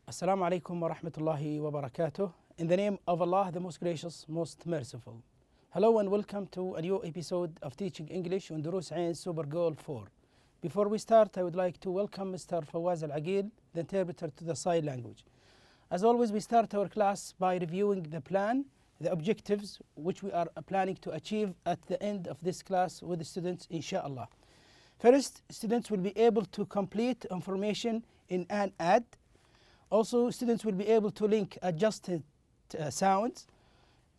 Assalamu alaikum wa rahmatullahi wa barakatuh. In the name of Allah, the most gracious, most merciful. Hello and welcome to a new episode of Teaching English on Dروس Super Goal 4. Before we start, I would like to welcome Mr. Fawaz Al-Aqil, the interpreter to the sign language. As always, we start our class by reviewing the plan, the objectives which we are planning to achieve at the end of this class with the students, inshallah. First, students will be able to complete information in an ad. Also, students will be able to link adjusted sounds.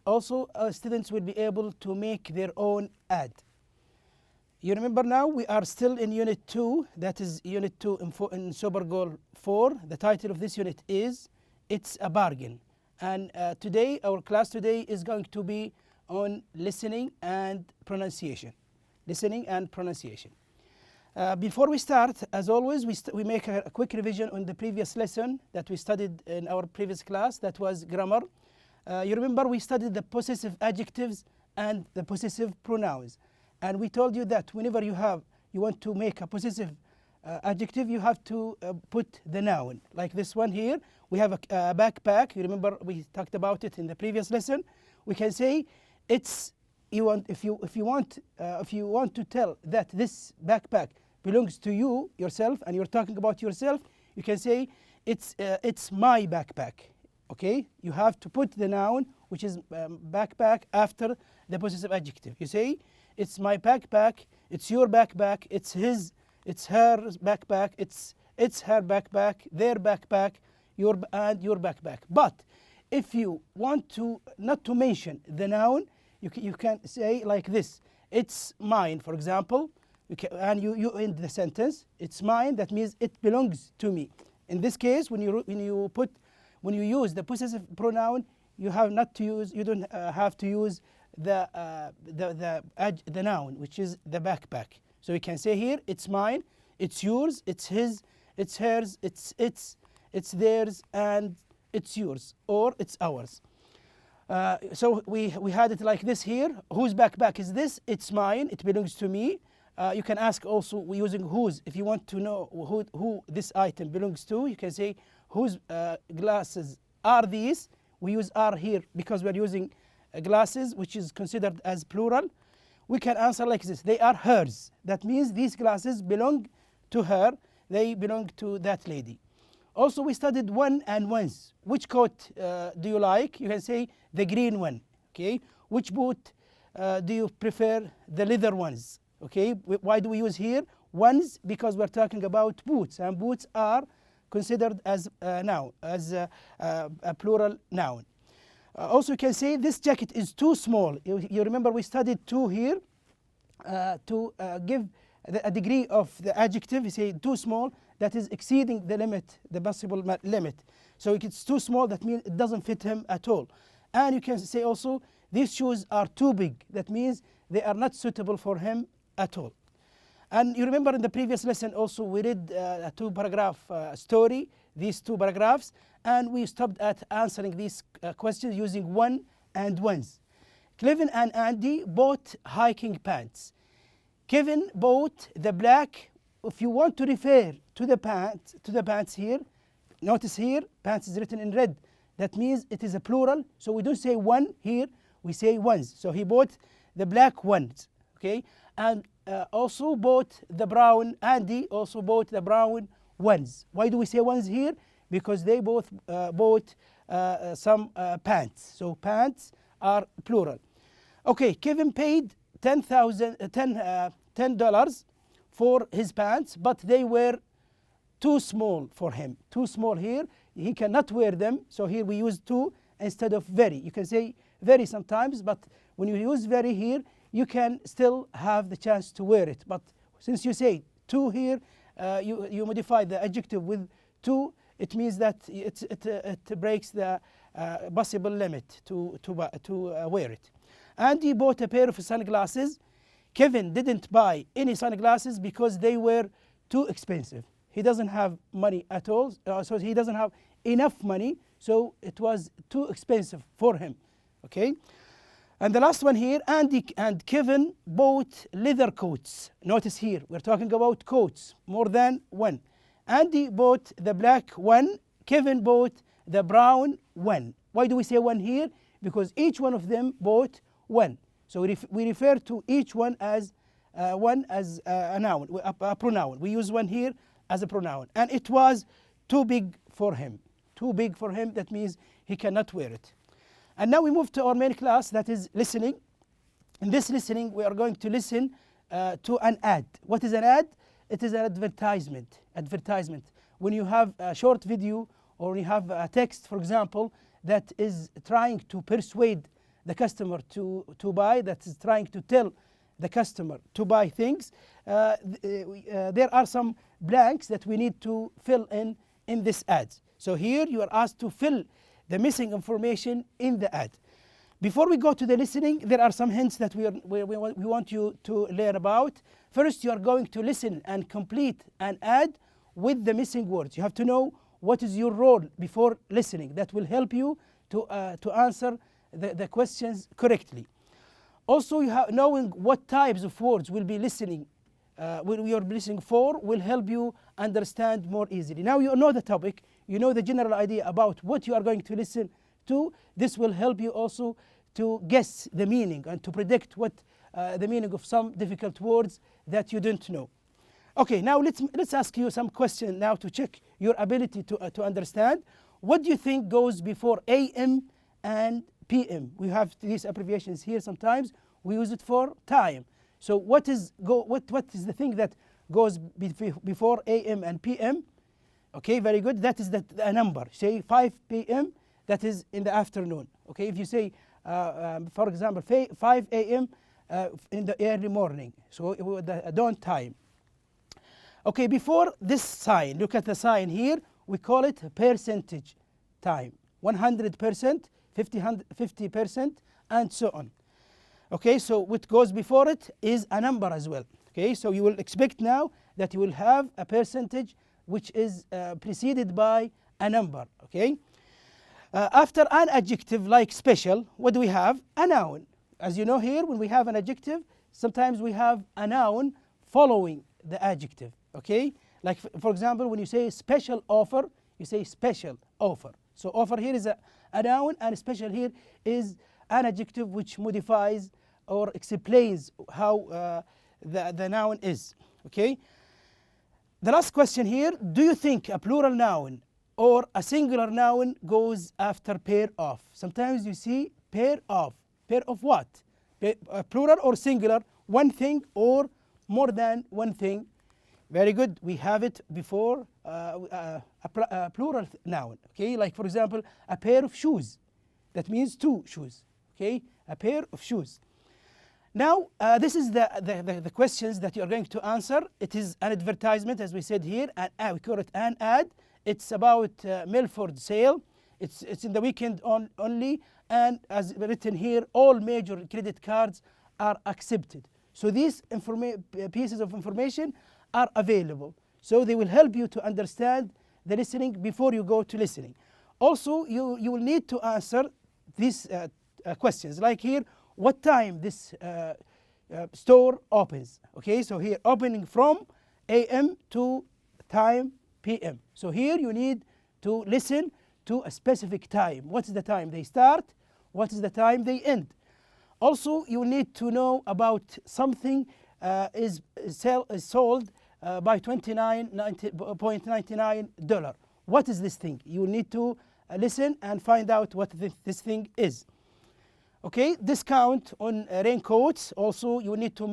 Also, students will be able to make their own ad. You remember now we are still in Unit 2, that is Unit 2 in Super Goal 4. The title of this unit is It's a Bargain. And today, our class today is going to be on listening and pronunciation. Listening and pronunciation. Before we start, as always, we make a quick revision on the previous lesson that we studied in our previous class, that was grammar. You remember we studied the possessive adjectives and the possessive pronouns. And we told you that whenever you want to make a possessive adjective, you have to put the noun. Like this one here, we have a backpack. You remember we talked about it in the previous lesson. We can say it's if you want to tell that this backpack belongs to you yourself, and you're talking about yourself, you can say it's my backpack. Okay, you have to put the noun, which is backpack, after the possessive adjective. You say it's my backpack, it's your backpack, it's her backpack, it's her backpack, their backpack, your backpack. But if you want to not to mention the noun, you can say like this: it's mine, for example, and you end the sentence. It's mine. That means it belongs to me. In this case, when you use the possessive pronoun, you don't have to use the noun, which is the backpack. So we can say here, it's mine, it's yours, it's his, it's hers, it's theirs, and it's yours, or it's ours. So we had it like this here. Whose backpack is this? It's mine. It belongs to me. You can ask also using whose. If you want to know who this item belongs to, you can say whose glasses are these. We use are here because we're using glasses, which is considered as plural. We can answer like this: they are hers. That means these glasses belong to her. They belong to that lady. Also, we studied one and ones. Which coat do you like? You can say the green one. Okay. Which boot do you prefer? The leather ones. Okay. Why do we use here ones? Because we're talking about boots, and boots are considered as a noun, as a plural noun. Also, you can say this jacket is too small. You remember we studied too here to give a degree of the adjective. You say too small. That is exceeding the limit, the possible limit. So if it's too small, that means it doesn't fit him at all. And you can say also, these shoes are too big. That means they are not suitable for him at all. And you remember in the previous lesson also, we read a two-paragraph story, these two paragraphs, and we stopped at answering these questions using one and ones. Kevin and Andy bought hiking pants. Kevin bought the black. If you want to refer to the pants here, notice here, pants is written in red. That means it is a plural, so we don't say one here, we say ones. So he bought the black ones, okay? And also bought the brown, Andy also bought the brown ones. Why do we say ones here? Because they both bought some pants. So pants are plural. Okay, Kevin paid $10 for his pants, but they were too small for him. Too small here. He cannot wear them. So here we use too instead of very. You can say very sometimes, but when you use very here, you can still have the chance to wear it. But since you say too here, you modify the adjective with too. It means that it breaks the possible limit to wear it. Andy bought a pair of sunglasses. Kevin didn't buy any sunglasses because they were too expensive. He doesn't have money at all, so he doesn't have enough money, so it was too expensive for him. Okay? And the last one here, Andy and Kevin bought leather coats. Notice here, we're talking about coats, more than one. Andy bought the black one, Kevin bought the brown one. Why do we say one here? Because each one of them bought one. So we refer to each one as a noun, a pronoun. We use one here as a pronoun. And it was too big for him. Too big for him, that means he cannot wear it. And now we move to our main class, that is listening. In this listening, we are going to listen to an ad. What is an ad? It is an advertisement. Advertisement. When you have a short video or you have a text, for example, that is trying to persuade the customer to buy, that is trying to tell the customer to buy things, there are some blanks that we need to fill in this ad. So here you are asked to fill the missing information in the ad. Before we go to the listening, there are some hints that we want you to learn about. First, you are going to listen and complete an ad with the missing words. You have to know what is your role before listening. That will help you to answer the questions correctly. Also, knowing what types of words will be listening, we are listening for, will help you understand more easily. Now you know the topic, you know the general idea about what you are going to listen to. This will help you also to guess the meaning and to predict what the meaning of some difficult words that you don't know. Okay, now let's ask you some questions now to check your ability to understand. What do you think goes before AM and PM? We have these abbreviations here. Sometimes we use it for time. So what is the thing that goes before AM and PM? Okay, very good. That is a number. Say 5 PM. That is in the afternoon. Okay, if you say, for example, 5 AM in the early morning, so the dawn time. Okay, before this sign, look at the sign here. We call it percentage time. 100%, 50%, and so on. Okay, so what goes before it is a number as well. Okay, so you will expect now that you will have a percentage which is preceded by a number. Okay. After an adjective like special, what do we have? A noun. As you know here, when we have an adjective, sometimes we have a noun following the adjective. Okay, like for example, when you say special offer, you say special offer. So offer here is a noun, and special here is an adjective which modifies or explains how the noun is. Okay. The last question here, do you think a plural noun or a singular noun goes after pair of? Sometimes you see pair of. Pair of what? Plural or singular, one thing or more than one thing. Very good. We have it before a plural noun. Okay, like for example, a pair of shoes. That means two shoes. Okay, a pair of shoes. Now, this is the questions that you are going to answer. It is an advertisement, as we said here, and we call it an ad. It's about Milford sale. It's in the weekend only, and as written here, all major credit cards are accepted. So these pieces of information are available. So they will help you to understand the listening before you go to listening. Also, you will need to answer these questions, like here, what time this store opens. Okay, so here opening from AM to time PM. So here you need to listen to a specific time. What is the time they start? What is the time they end? Also, you need to know about something is sold by $29.99. What is this thing? You need to listen and find out what this thing is. Okay, discount on raincoats. Also, you need to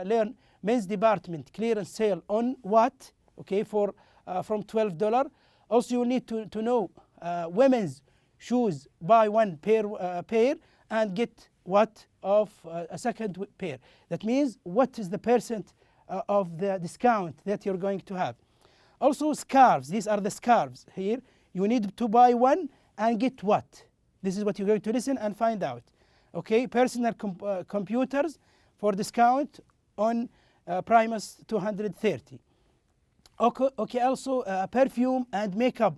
learn men's department clearance sale on what? Okay, from $12. Also, you need to know women's shoes, buy one pair and get what of a second pair. That means what is the percent of the discount that you're going to have. Also, scarves. These are the scarves here. You need to buy one and get what? This is what you're going to listen and find out. Okay, personal computers for discount on Primus 230. Okay, also perfume and makeup.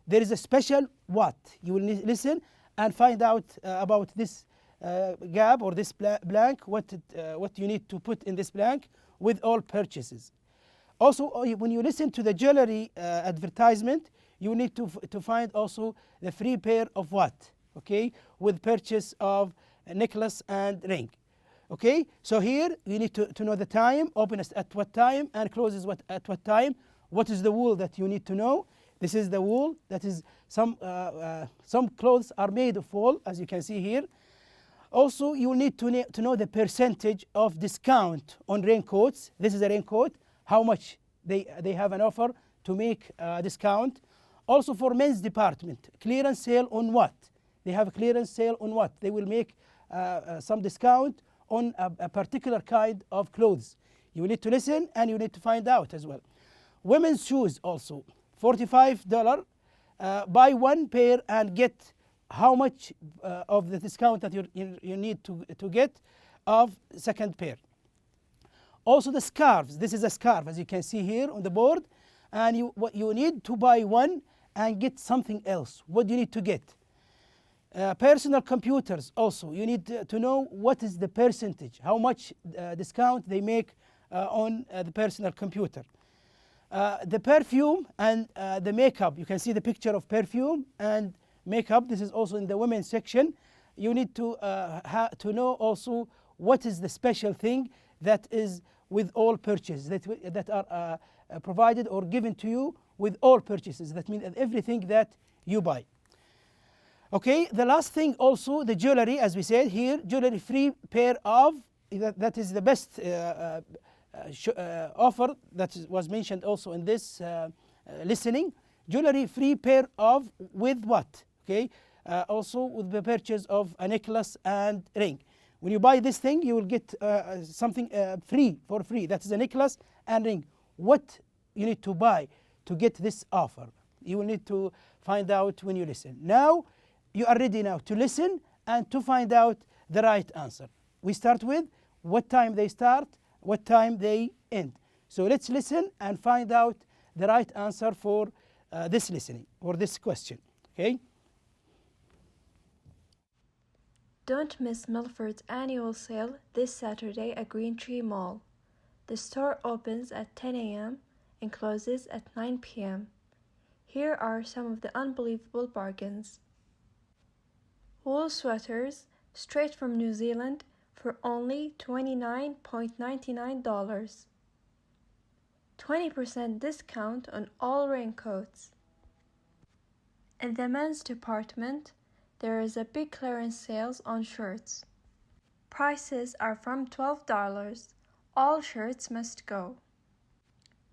There is a special what? You will listen and find out about this gap or this blank, what you need to put in this blank with all purchases. Also, when you listen to the jewelry advertisement, you need to find also the free pair of what, okay, with purchase of a necklace and ring. Okay, so here you need to know the time, opens at what time and closes at what time. What is the wool that you need to know? This is the wool. That is some clothes are made of wool, as you can see here. Also, you need to know the percentage of discount on raincoats. This is a raincoat. How much they have an offer to make a discount. Also for men's department, clearance sale on what? They have a clearance sale on what? They will make some discount on a particular kind of clothes. You need to listen and you need to find out as well. Women's shoes also, $45. Buy one pair and get how much of the discount that you need to get of second pair. Also the scarves. This is a scarf, as you can see here on the board. And you need to buy one and get something else. What do you need to get? Personal computers also. You need to know what is the percentage, how much discount they make on the personal computer. The perfume and the makeup. You can see the picture of perfume and makeup. This is also in the women's section. You need to know also what is the special thing that is with all purchases that are provided or given to you with all purchases. That means everything that you buy. Okay, the last thing also, the jewelry, as we said here, jewelry free pair of, that is the best offer that was mentioned also in this listening. Jewelry free pair of with what? Okay, also with the purchase of a necklace and ring. When you buy this thing, you will get something for free. That is a necklace and ring. What you need to buy to get this offer? You will need to find out when you listen. Now, you are ready now to listen and to find out the right answer. We start with what time they start, what time they end. So let's listen and find out the right answer for this listening or this question. Okay? Don't miss Milford's annual sale this Saturday at Green Tree Mall. The store opens at 10 a.m. and closes at 9 p.m. Here are some of the unbelievable bargains. Wool sweaters straight from New Zealand for only $29.99. 20% discount on all raincoats. In the men's department, there is a big clearance sales on shirts. Prices are from $12. All shirts must go.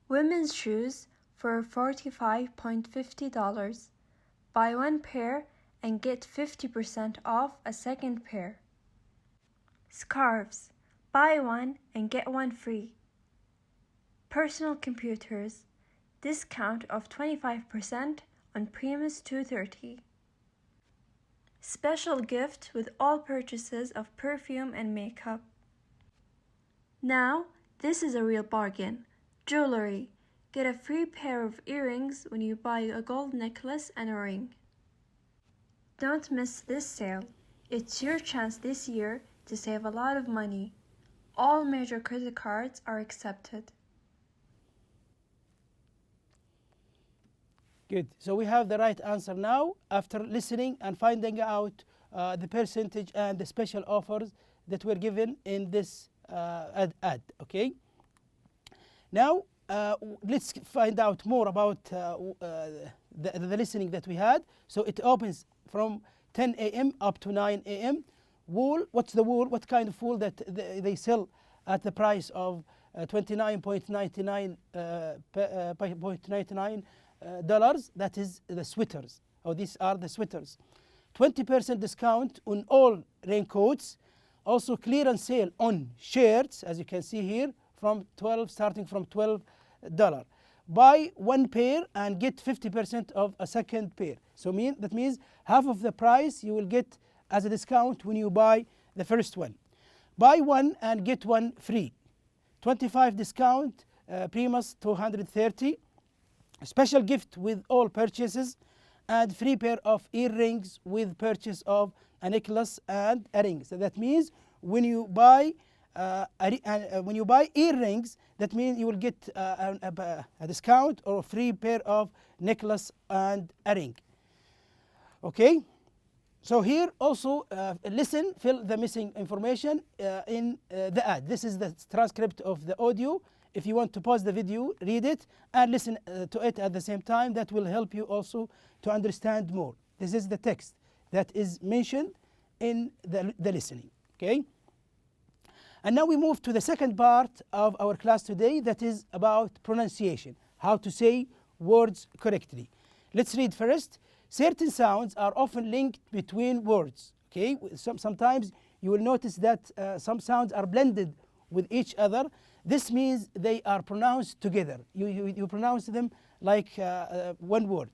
Women's shoes for $45.50. Buy one pair and get 50% off a second pair. Scarves. Buy one and get one free. Personal computers. Discount of 25% on Primus 230. Special gift with all purchases of perfume and makeup. Now, this is a real bargain. Jewelry. Get a free pair of earrings when you buy a gold necklace and a ring. Don't miss this sale. It's your chance this year to save a lot of money. All major credit cards are accepted. Good. So we have the right answer now after listening and finding out the percentage and the special offers that were given in this ad. Okay. Now let's find out more about the listening that we had. So it opens from 10 a.m. up to 9 a.m. Wool. What's the wool? What kind of wool that they sell at the price of $29.99 dollars? That is the sweaters. These are the sweaters. 20% discount on all raincoats. Also clearance sale on shirts, as you can see here, starting from $12. Buy one pair and get 50% of a second pair. So that means half of the price you will get as a discount when you buy the first one. Buy one and get one free. 25 discount, Primus 230. Special gift with all purchases and free pair of earrings with purchase of a necklace and a ring. So that means when you buy when you buy earrings, that means you will get a discount or a free pair of necklace and a ring. Okay, so here also listen, fill the missing information in the ad. This is the transcript of the audio. If you want to pause the video, read it and listen to it at the same time. That will help you also to understand more. This is the text that is mentioned in the listening. Okay, and now we move to the second part of our class today, that is about pronunciation, how to say words correctly. Let's read first. Certain sounds are often linked between words. Okay, sometimes you will notice that some sounds are blended with each other. This means they are pronounced together. You pronounce them like one word.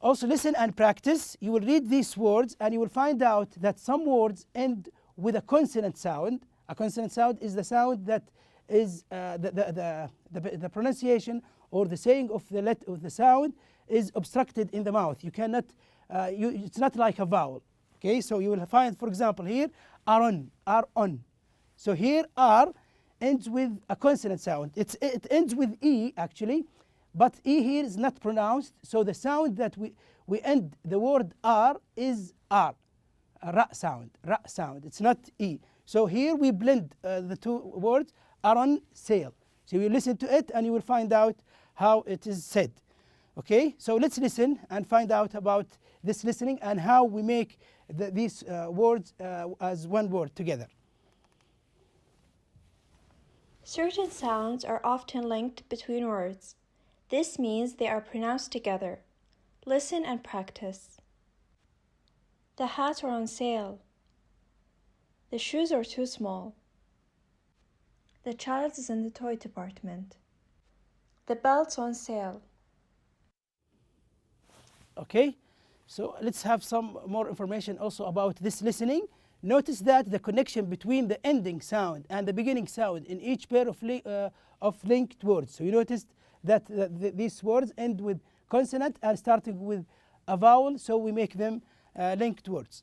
Also listen and practice. You will read these words and you will find out that some words end with a consonant sound. A consonant sound is the sound that is the pronunciation or the saying of the sound is obstructed in the mouth. You cannot, it's not like a vowel. Okay, so you will find, for example, here, are on. So here, are ends with a consonant sound. It ends with E actually, but E here is not pronounced. So the sound that we end the word are is R, a ra sound, ra sound. It's not E. So here we blend the two words, are on sale. So you listen to it and you will find out how it is said. Okay, so let's listen and find out about this listening and how we make these words as one word together. Certain sounds are often linked between words. This means they are pronounced together. Listen and practice. The hats are on sale. The shoes are too small. The child is in the toy department. The belt's on sale. Okay, so let's have some more information also about this listening. Notice that the connection between the ending sound and the beginning sound in each pair of linked words. So you noticed that these words end with consonant and starting with a vowel, so we make them linked words.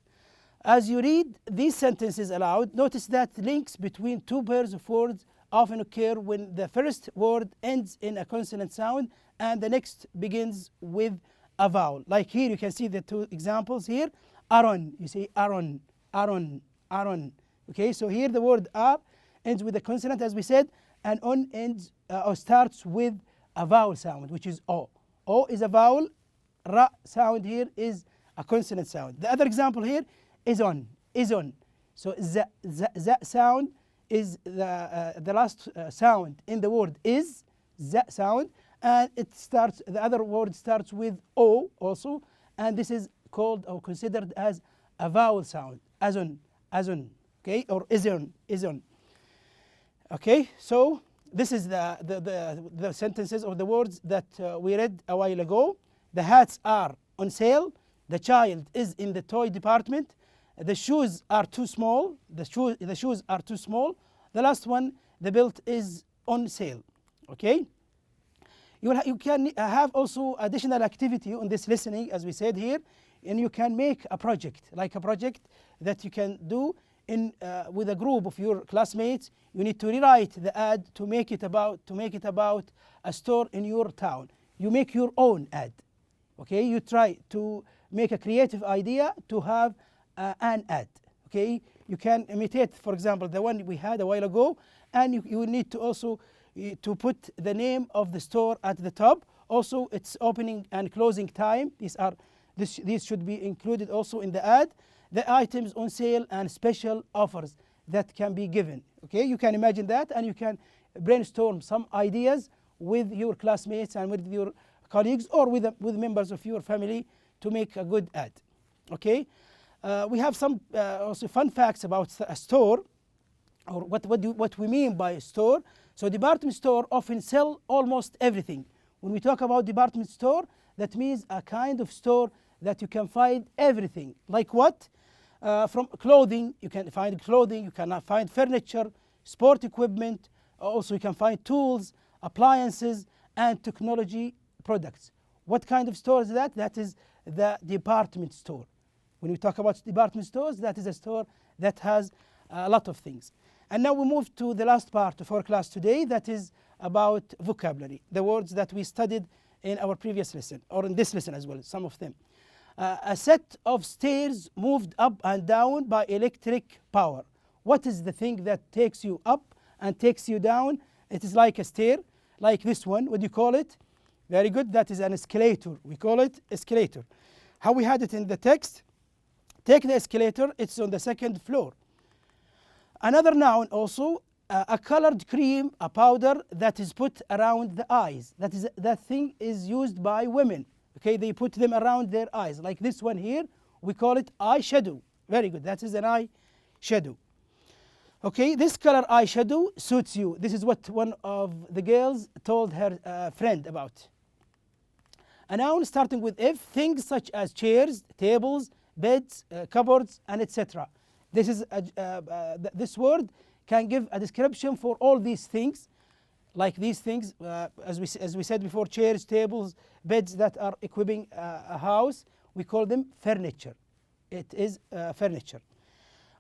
As you read these sentences aloud, notice that links between two pairs of words often occur when the first word ends in a consonant sound and the next begins with a vowel. Like here, you can see the two examples here. Aaron, you say Aaron, Aaron, Aaron. Okay, so here the word are ends with a consonant, as we said, and on ends or starts with a vowel sound, which is O. O is a vowel. Ra sound here is a consonant sound. The other example here is on, is on. So z sound is the last sound in the word is, z sound, and it starts, the other word starts with O also, and this is called or considered as a vowel sound, as on, okay, or is on. Okay, so this is the sentences or the words that we read a while ago. The hats are on sale. The child is in the toy department. The shoes are too small. The shoes are too small. The last one, the belt is on sale. Okay. You can have also additional activity on this listening, as we said here, and you can make a project, like a project that you can do in with a group of your classmates. You need to rewrite the ad to make it about a store in your town. You make your own ad. Okay, you try to make a creative idea to have an ad. Okay, you can imitate, for example, the one we had a while ago, and you will need to also to put the name of the store at the top. Also, its opening and closing time. These should be included also in the ad. The items on sale and special offers that can be given. Okay, you can imagine that, and you can brainstorm some ideas with your classmates and with your colleagues or with members of your family to make a good ad. Okay, we have some also fun facts about a store, or what we mean by a store. So department store often sell almost everything. When we talk about department store, that means a kind of store that you can find everything. Like what? From clothing, you can find clothing, you can find furniture, sport equipment, also you can find tools, appliances, and technology products. What kind of store is that? That is the department store. When we talk about department stores, that is a store that has a lot of things. And now we move to the last part of our class today, that is about vocabulary, the words that we studied in our previous lesson, or in this lesson as well, some of them. A set of stairs moved up and down by electric power. What is the thing that takes you up and takes you down? It is like a stair, like this one. What do you call it? Very good. That is an escalator. We call it escalator. How we had it in the text? Take the escalator. It's on the second floor. Another noun also, a colored cream, a powder that is put around the eyes. That thing is used by women. Okay, they put them around their eyes. Like this one here, we call it eyeshadow. Very good. That is an eyeshadow. Okay, this color eyeshadow suits you. This is what one of the girls told her friend about. A noun starting with if, things such as chairs, tables, beds, cupboards, and etc. This word can give a description for all these things, like these things, as we said before, chairs, tables, beds that are equipping a house. We call them furniture. It is furniture.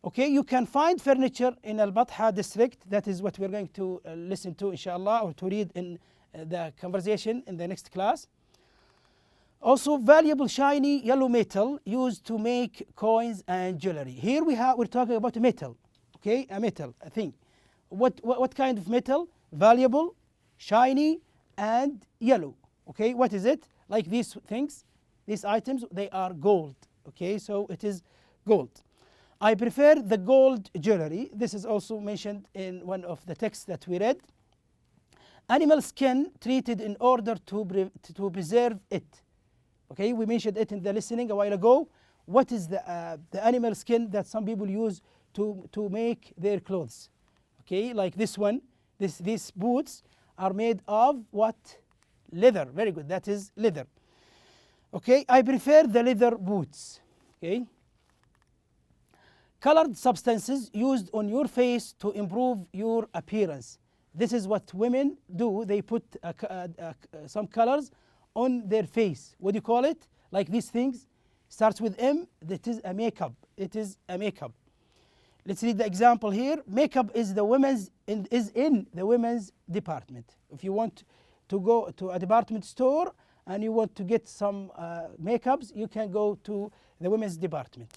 Okay, you can find furniture in Al-Batha district. That is what we're going to listen to, inshallah, or to read in the conversation in the next class. Also, valuable shiny yellow metal used to make coins and jewelry. Here we're talking about a metal. Okay, a metal, a thing. What kind of metal? Valuable, shiny, and yellow. Okay, what is it? Like these things, these items, they are gold. Okay, so it is gold. I prefer the gold jewelry. This is also mentioned in one of the texts that we read. Animal skin treated in order to preserve it. Okay, we mentioned it in the listening a while ago. What is the animal skin that some people use to make their clothes? Okay, like this one. These boots are made of what? Leather. Very good. That is leather. Okay, I prefer the leather boots. Okay. Colored substances used on your face to improve your appearance. This is what women do. They put some colors on their face. What do you call it? Like these things. Starts with M. That is a makeup. It is a makeup. Let's read the example here. Makeup is in the women's department. If you want to go to a department store and you want to get some makeups, you can go to the women's department.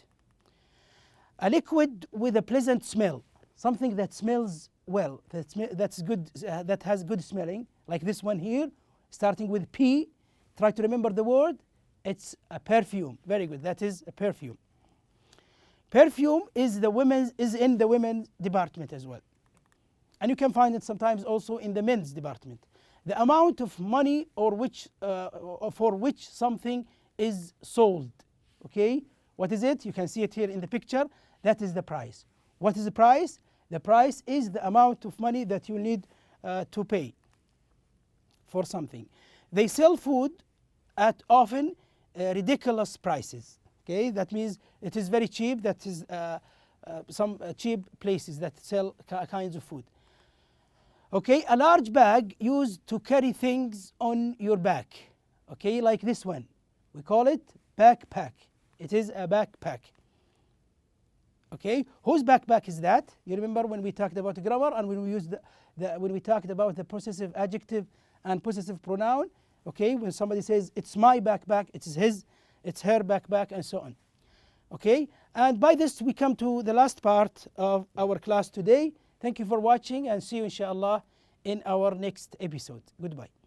A liquid with a pleasant smell, something that smells well, that's good, that has good smelling, like this one here, starting with P. Try to remember the word. It's a perfume. Very good. That is a perfume. Perfume is in the women's department as well, and you can find it sometimes also in the men's department. The amount of money for which something is sold. Okay, what is it? You can see it here in the picture. That is the price. What is the price? The price is the amount of money that you need to pay for something. They sell food at often ridiculous prices. Okay, that means it is very cheap. That is some cheap places that sell kinds of food. Okay, a large bag used to carry things on your back. Okay, like this one. We call it backpack. It is a backpack. Okay, whose backpack is that? You remember when we talked about grammar and when we used when we talked about the possessive adjective and possessive pronoun. Okay, when somebody says it's my backpack, it is his, it's her backpack, and so on. Okay, and by this we come to the last part of our class today. Thank you for watching and see you inshallah in our next episode. Goodbye.